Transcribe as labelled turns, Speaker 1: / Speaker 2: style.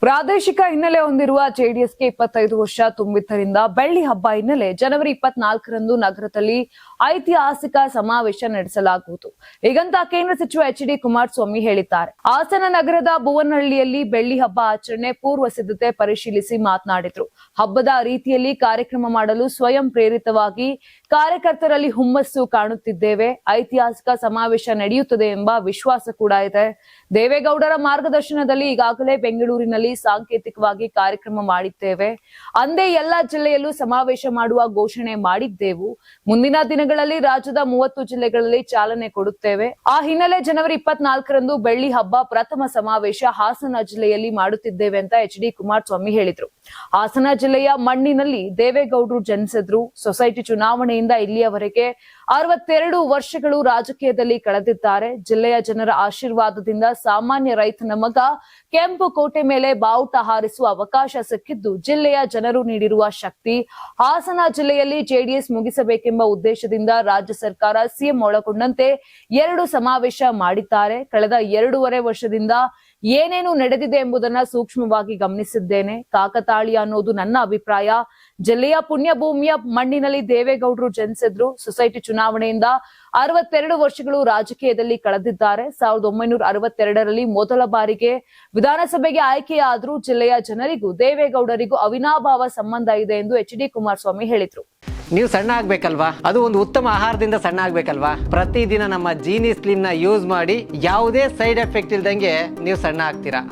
Speaker 1: ಪ್ರಾದೇಶಿಕ ಹಿನ್ನೆಲೆ ಹೊಂದಿರುವ ಜೆಡಿಎಸ್ಗೆ 25 ವರ್ಷ ತುಂಬಿದ್ದರಿಂದ ಬೆಳ್ಳಿ ಹಬ್ಬ ಹಿನ್ನೆಲೆ ಜನವರಿ 24ರಂದು ನಗರದಲ್ಲಿ ಐತಿಹಾಸಿಕ ಸಮಾವೇಶ ನಡೆಸಲಾಗುವುದು. ಹೀಗಂತ ಕೇಂದ್ರ ಸಚಿವ ಎಚ್.ಡಿ. ಕುಮಾರಸ್ವಾಮಿ ಹೇಳಿದ್ದಾರೆ. ಹಾಸನ ನಗರದ ಭುವನಹಳ್ಳಿಯಲ್ಲಿ ಬೆಳ್ಳಿ ಹಬ್ಬ ಆಚರಣೆ ಪೂರ್ವ ಸಿದ್ಧತೆ ಪರಿಶೀಲಿಸಿ ಮಾತನಾಡಿದರು. ಹಬ್ಬದ ರೀತಿಯಲ್ಲಿ ಕಾರ್ಯಕ್ರಮ ಮಾಡಲು ಸ್ವಯಂ ಪ್ರೇರಿತವಾಗಿ ಕಾರ್ಯಕರ್ತರಲ್ಲಿ ಹುಮ್ಮಸ್ಸು ಕಾಣುತ್ತಿದ್ದೇವೆ. ಐತಿಹಾಸಿಕ ಸಮಾವೇಶ ನಡೆಯುತ್ತದೆ ಎಂಬ ವಿಶ್ವಾಸ ಕೂಡ ಇದೆ. ದೇವೇಗೌಡರ ಮಾರ್ಗದರ್ಶನದಲ್ಲಿ ಈಗಾಗಲೇ ಬೆಂಗಳೂರಿನಲ್ಲಿ ಸಾಂಕೇತಿಕವಾಗಿ ಕಾರ್ಯಕ್ರಮ ಮಾಡಿದ್ದೇವೆ. ಅಂದೇ ಎಲ್ಲಾ ಜಿಲ್ಲೆಯಲ್ಲೂ ಸಮಾವೇಶ ಮಾಡುವ ಘೋಷಣೆ ಮಾಡಿದ್ದೆವು. ಮುಂದಿನ ದಿನಗಳಲ್ಲಿ ರಾಜ್ಯದ 30 ಜಿಲ್ಲೆಗಳಲ್ಲಿ ಚಾಲನೆ ಕೊಡುತ್ತೇವೆ. ಆ ಹಿನ್ನೆಲೆ ಜನವರಿ 24ರಂದು ಬೆಳ್ಳಿ ಹಬ್ಬ ಪ್ರಥಮ ಸಮಾವೇಶ ಹಾಸನ ಜಿಲ್ಲೆಯಲ್ಲಿ ಮಾಡುತ್ತಿದ್ದೇವೆ ಅಂತ ಎಚ್.ಡಿ. ಕುಮಾರಸ್ವಾಮಿ ಹೇಳಿದ್ರು. ಹಾಸನ ಜಿಲ್ಲೆಯ ಮಣ್ಣಿನಲ್ಲಿ ದೇವೇಗೌಡರು ಜನಿಸಿದ್ರು. ಸೊಸೈಟಿ ಚುನಾವಣೆಯಿಂದ ಇಲ್ಲಿಯವರೆಗೆ 62 ವರ್ಷಗಳು ರಾಜಕೀಯದಲ್ಲಿ ಕಳೆದಿದ್ದಾರೆ. ಜಿಲ್ಲೆಯ ಜನರ ಆಶೀರ್ವಾದದಿಂದ ಸಾಮಾನ್ಯ ರೈತನ ಮಗ ಕೆಂಪು ಕೋಟೆ ಮೇಲೆ ಬಾವುಟ ಹಾರಿಸುವ ಅವಕಾಶ ಸಿಕ್ಕಿದ್ದು ಜಿಲ್ಲೆಯ ಜನರು ನೀಡಿರುವ ಶಕ್ತಿ. ಹಾಸನ ಜಿಲ್ಲೆಯಲ್ಲಿ ಜೆಡಿಎಸ್ ಮುಗಿಸಬೇಕೆಂಬ ಉದ್ದೇಶದಿಂದ ರಾಜ್ಯ ಸರ್ಕಾರ ಸಿಎಂ ಒಳಗೊಂಡಂತೆ 2 ಸಮಾವೇಶ ಮಾಡಿದ್ದಾರೆ. ಕಳೆದ 2.5 ವರ್ಷದಿಂದ ಏನೇನು ನಡೆದಿದೆ ಎಂಬುದನ್ನ ಸೂಕ್ಷ್ಮವಾಗಿ ಗಮನಿಸಿದ್ದೇನೆ. ಕಾಕತಾಳೀಯ ಅನ್ನೋದು ನನ್ನ ಅಭಿಪ್ರಾಯ. ಜಿಲ್ಲೆಯ ಪುಣ್ಯ ಭೂಮಿಯ ಮಣ್ಣಿನಲ್ಲಿ ದೇವೇಗೌಡರು ಜನಿಸಿದ್ರು. ಸೊಸೈಟಿ ಚುನಾವಣೆಯಿಂದ 62 ವರ್ಷಗಳು ರಾಜಕೀಯದಲ್ಲಿ ಕಳೆದಿದ್ದಾರೆ. 1962ರಲ್ಲಿ ಮೊದಲ ಬಾರಿಗೆ ವಿಧಾನಸಭೆಗೆ ಆಯ್ಕೆಯಾದರೂ ಜಿಲ್ಲೆಯ ಜನರಿಗೂ ದೇವೇಗೌಡರಿಗೂ ಅವಿನಾಭಾವ ಸಂಬಂಧ ಇದೆ ಎಂದು ಎಚ್.ಡಿ. ಕುಮಾರಸ್ವಾಮಿ ಹೇಳಿದ್ರು.
Speaker 2: ನೀವು ಸಣ್ಣ ಆಗ್ಬೇಕಲ್ವಾ? ಅದು ಒಂದು ಉತ್ತಮ ಆಹಾರದಿಂದ ಸಣ್ಣ ಆಗ್ಬೇಕಲ್ವಾ? ಪ್ರತಿದಿನ ನಮ್ಮ ಜೀನಿ ಸ್ಲಿಮ್ ನ ಯೂಸ್ ಮಾಡಿ ಯಾವುದೇ ಸೈಡ್ ಎಫೆಕ್ಟ್ ಇಲ್ದಂಗೆ ನೀವು ಸಣ್ಣ ಆಗ್ತೀರಾ.